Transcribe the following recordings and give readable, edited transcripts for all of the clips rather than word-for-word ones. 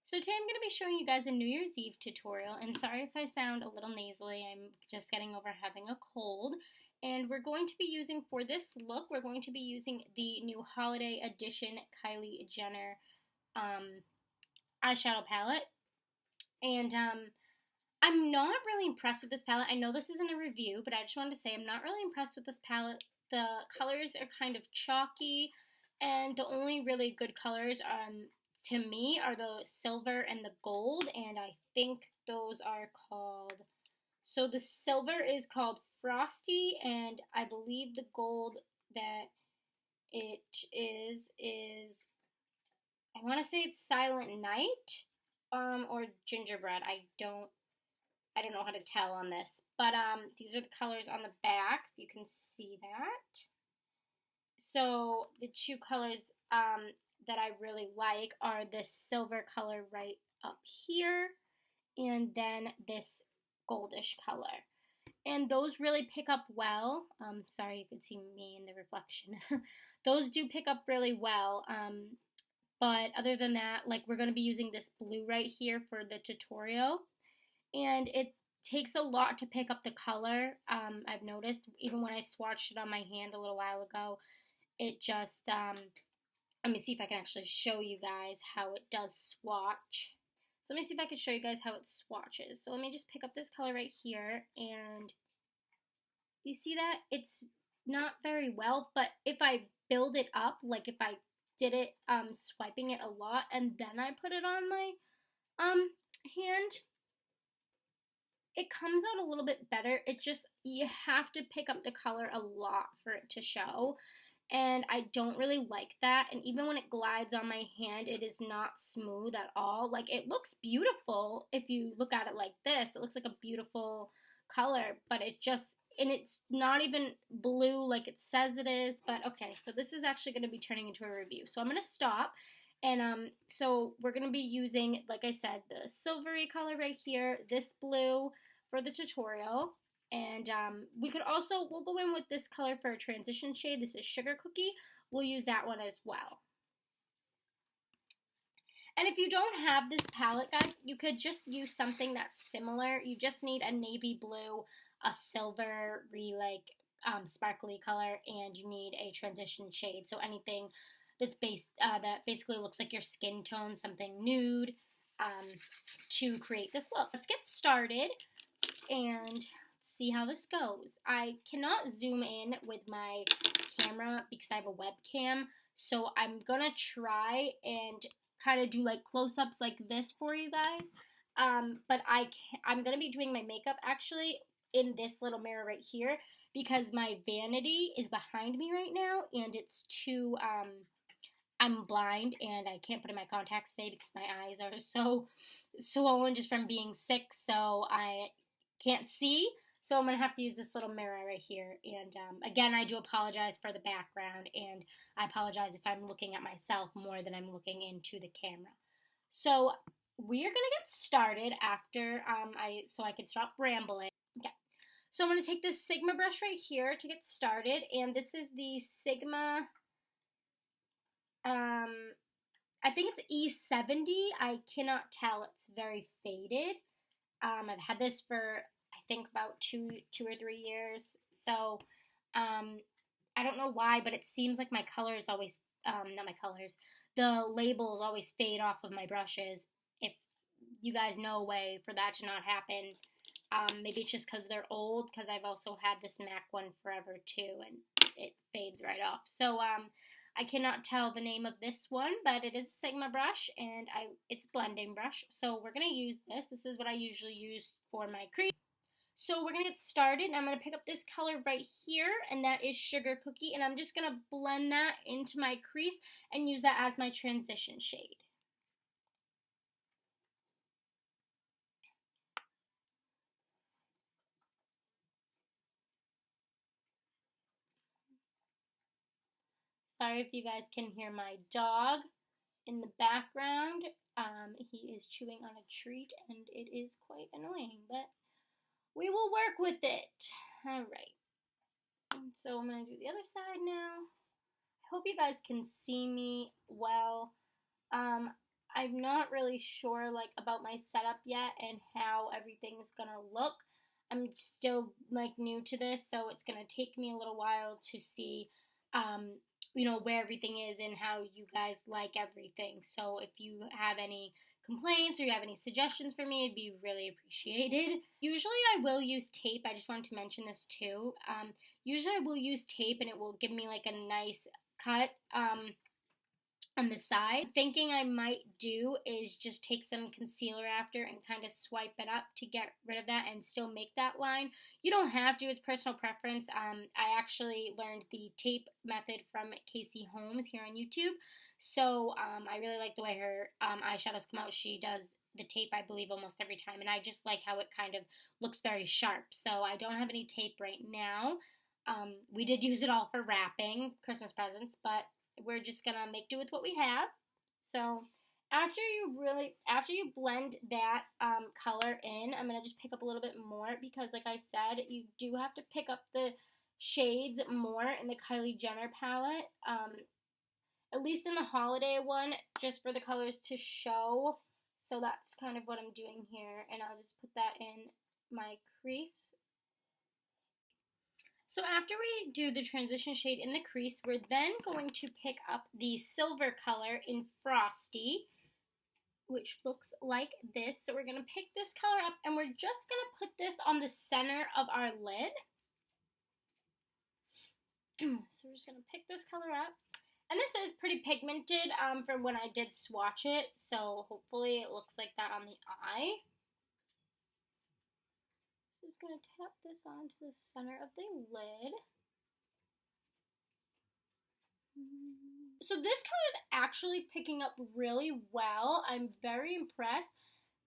So today I'm going to be showing you guys a New Year's Eve tutorial, and sorry if I sound a little nasally, I'm just getting over having a cold. And we're going to be using, for this look, we're going to be using the new Holiday Edition Kylie Jenner eyeshadow palette. And I'm not really impressed with this palette. I know this isn't a review, but I just wanted to say I'm not really impressed with this palette. The colors are kind of chalky, and the only really good colors to me are the silver and the gold, and I think those are called, so the silver is called Frosty, and I believe the gold that it is, I want to say it's Silent Night, or Gingerbread. I don't know how to tell on this, but these are the colors on the back, if you can see that. So the two colors that I really like are this silver color right up here, and then this goldish color. And those really pick up well. Sorry, you can see me in the reflection. Those do pick up really well. But other than that, like, we're going to be using this blue right here for the tutorial. And it takes a lot to pick up the color. I've noticed, even when I swatched it on my hand a little while ago, it just, let me see if I can actually show you guys how it does swatch. So let me see if I can show you guys how it swatches. So let me just pick up this color right here, and you see that? It's not very well, but if I build it up, like if I did it, swiping it a lot, and then I put it on my, hand, it comes out a little bit better. It just, you have to pick up the color a lot for it to show, and I don't really like that. And even when it glides on my hand, it is not smooth at all. Like, it looks beautiful if you look at it like this. It looks like a beautiful color, but it just, and it's not even blue like it says it is. But okay, so this is actually going to be turning into a review, so I'm going to stop. And so we're going to be using, like I said, the silvery color right here, this blue for the tutorial. And we'll go in with this color for a transition shade. This is Sugar Cookie. We'll use that one as well. And if you don't have this palette, guys, you could just use something that's similar. You just need a navy blue, a silvery, like, sparkly color, and you need a transition shade. So anything that's that basically looks like your skin tone, something nude, to create this look. Let's get started and see how this goes. I cannot zoom in with my camera because I have a webcam, so I'm gonna try and kind of do like close-ups like this for you guys. But I'm gonna be doing my makeup actually in this little mirror right here because my vanity is behind me right now, and it's too I'm blind and I can't put in my contacts today because my eyes are so swollen just from being sick, so I can't see. So I'm going to have to use this little mirror right here. And again, I do apologize for the background, and I apologize if I'm looking at myself more than I'm looking into the camera. So we are going to get started after so I can stop rambling. Okay. So I'm going to take this Sigma brush right here to get started, and this is the Sigma, I think it's E70. I cannot tell. It's very faded. I've had this for, I think, about two or 3 years. So I don't know why, but it seems like my colors always, not my colors, the labels always fade off of my brushes. If you guys know a way for that to not happen, maybe it's just because they're old, because I've also had this MAC one forever too, and it fades right off. So I cannot tell the name of this one, but it is a Sigma brush, and it's blending brush. So we're going to use this. This is what I usually use for my crease. So we're going to get started, and I'm going to pick up this color right here, and that is Sugar Cookie, and I'm just going to blend that into my crease and use that as my transition shade. Sorry if you guys can hear my dog in the background. He is chewing on a treat, and it is quite annoying, but we will work with it. All right. So I'm going to do the other side now. I hope you guys can see me well. I'm not really sure like about my setup yet and how everything's gonna look. I'm still like new to this, so it's gonna take me a little while to see, um, where everything is and how you guys like everything. So if you have any complaints or you have any suggestions for me, it'd be really appreciated. Usually I will use tape. I just wanted to mention this too. Usually I will use tape and it will give me like a nice cut. On the side. Thinking I might do is just take some concealer after and kind of swipe it up to get rid of that and still make that line. You don't have to, it's personal preference. I actually learned the tape method from Casey Holmes here on YouTube. So I really like the way her eyeshadows come out. She does the tape, I believe, almost every time. And I just like how it kind of looks very sharp. So I don't have any tape right now. We did use it all for wrapping Christmas presents, but we're just gonna make do with what we have. So after you blend that color in, I'm gonna just pick up a little bit more because, like I said, you do have to pick up the shades more in the Kylie Jenner palette. At least in the holiday one, just for the colors to show. So that's kind of what I'm doing here, and I'll just put that in my crease. So after we do the transition shade in the crease, we're then going to pick up the silver color in Frosty, which looks like this. So we're going to pick this color up, and we're just going to put this on the center of our lid. So we're just going to pick this color up. And this is pretty pigmented from when I did swatch it, so hopefully it looks like that on the eye. Just going to tap this onto the center of the lid. So this color is actually picking up really well. I'm very impressed.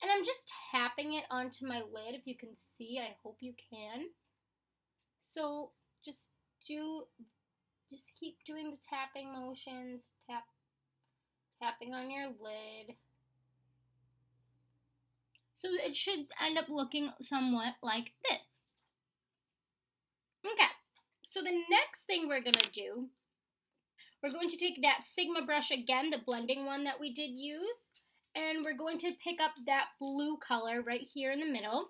And I'm just tapping it onto my lid, if you can see. I hope you can. So just keep doing the tapping motions, tapping on your lid. So it should end up looking somewhat like this. Okay, so the next thing we're going to do, we're going to take that Sigma brush again, the blending one that we did use, and we're going to pick up that blue color right here in the middle.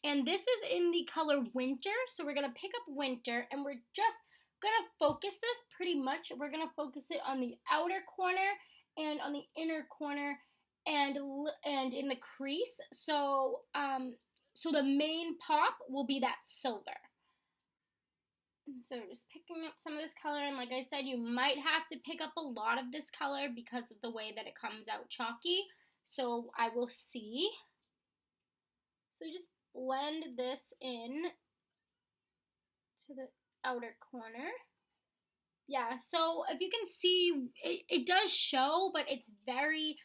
And this is in the color Winter, so we're going to pick up Winter, and we're just going to focus this pretty much. We're going to focus it on the outer corner and on the inner corner and in the crease. So so the main pop will be that silver. So just picking up some of this color, and like I said, you might have to pick up a lot of this color because of the way that it comes out chalky. So I will see. So just blend this in to the outer corner. Yeah, so if you can see, it does show, but it's very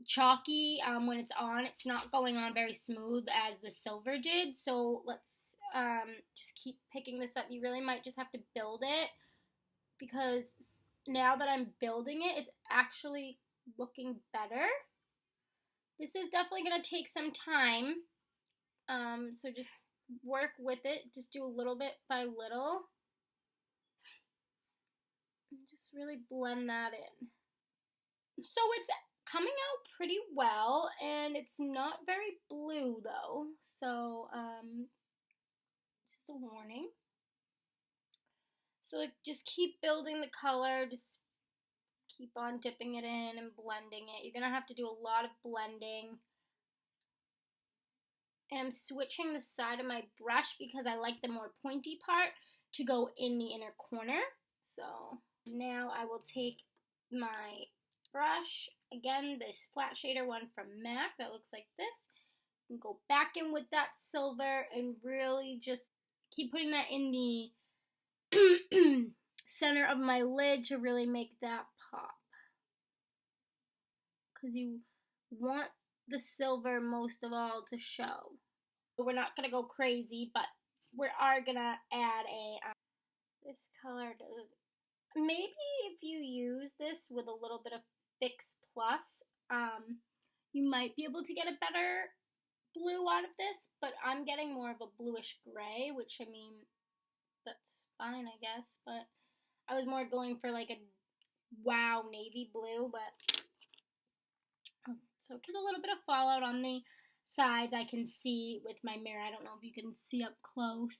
chalky when it's on. It's not going on very smooth as the silver did. So let's just keep picking this up. You really might just have to build it, because now that I'm building it, it's actually looking better. This is definitely going to take some time. So just work with it. Just do a little bit by little. And just really blend that in. So it's coming out pretty well, and it's not very blue though. So just a warning. So just keep building the color. Just keep on dipping it in and blending it. You're gonna have to do a lot of blending. And I'm switching the side of my brush because I like the more pointy part to go in the inner corner. So now I will take my brush, again, this flat shader one from MAC that looks like this, and go back in with that silver and really just keep putting that in the center of my lid to really make that pop. Because you want the silver most of all to show. We're not going to go crazy, but we are going to add this color. Maybe if you use this with a little bit of Fix Plus, you might be able to get a better blue out of this, but I'm getting more of a bluish gray, which, I mean, that's fine, I guess, but I was more going for like a wow navy blue, but So there's a little bit of fallout on the sides I can see with my mirror. I don't know if you can see up close.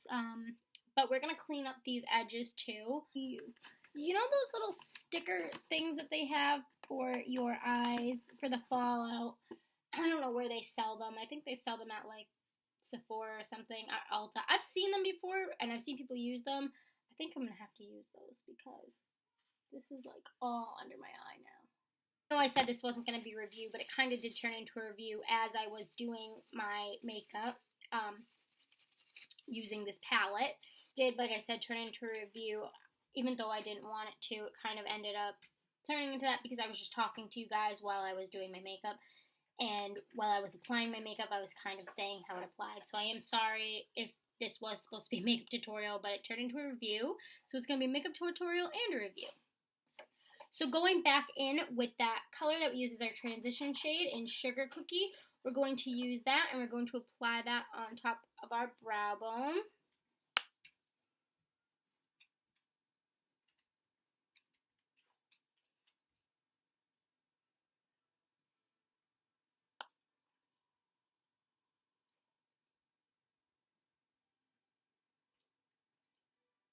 But we're going to clean up these edges too. You know those little sticker things that they have for your eyes for the fallout? I don't know where they sell them. I think they sell them at like Sephora or something, at Ulta. I've seen them before and I've seen people use them. I think I'm going to have to use those because this is like all under my eye now. I know I said this wasn't going to be a review, but it kind of did turn into a review as I was doing my makeup using this palette. Did, like I said, turn into a review. Even though I didn't want it to, it kind of ended up turning into that because I was just talking to you guys while I was doing my makeup. And while I was applying my makeup, I was kind of saying how it applied. So I am sorry if this was supposed to be a makeup tutorial, but it turned into a review. So it's going to be a makeup tutorial and a review. So going back in with that color that we use as our transition shade in Sugar Cookie, we're going to use that and we're going to apply that on top of our brow bone.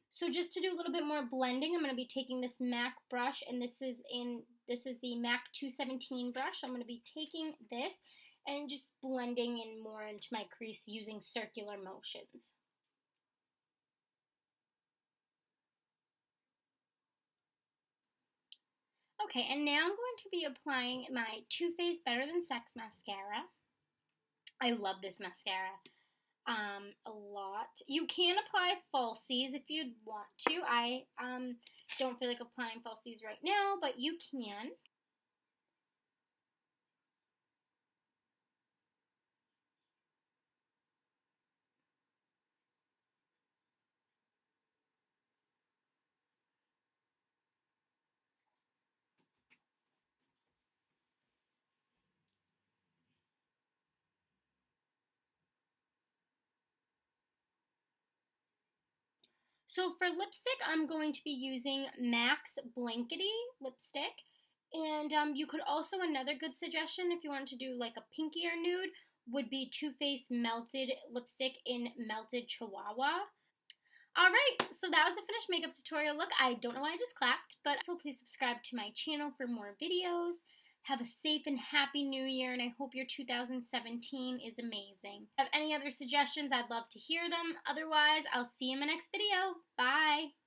So just to do a little bit more blending, I'm going to be taking this MAC brush, and this is the MAC 217 brush. So I'm going to be taking this and just blending in more into my crease using circular motions. Okay, and now I'm going to be applying my Too Faced Better Than Sex mascara. I love this mascara a lot. You can apply falsies if you'd want to. I don't feel like applying falsies right now, but you can. So for lipstick, I'm going to be using MAC's Blankety lipstick. And you could also, another good suggestion if you wanted to do like a pinkier nude, would be Too Faced Melted lipstick in Melted Chihuahua. Alright, so that was the finished makeup tutorial look. I don't know why I just clapped, but also please subscribe to my channel for more videos. Have a safe and happy new year, and I hope your 2017 is amazing. If you have any other suggestions, I'd love to hear them. Otherwise, I'll see you in my next video. Bye!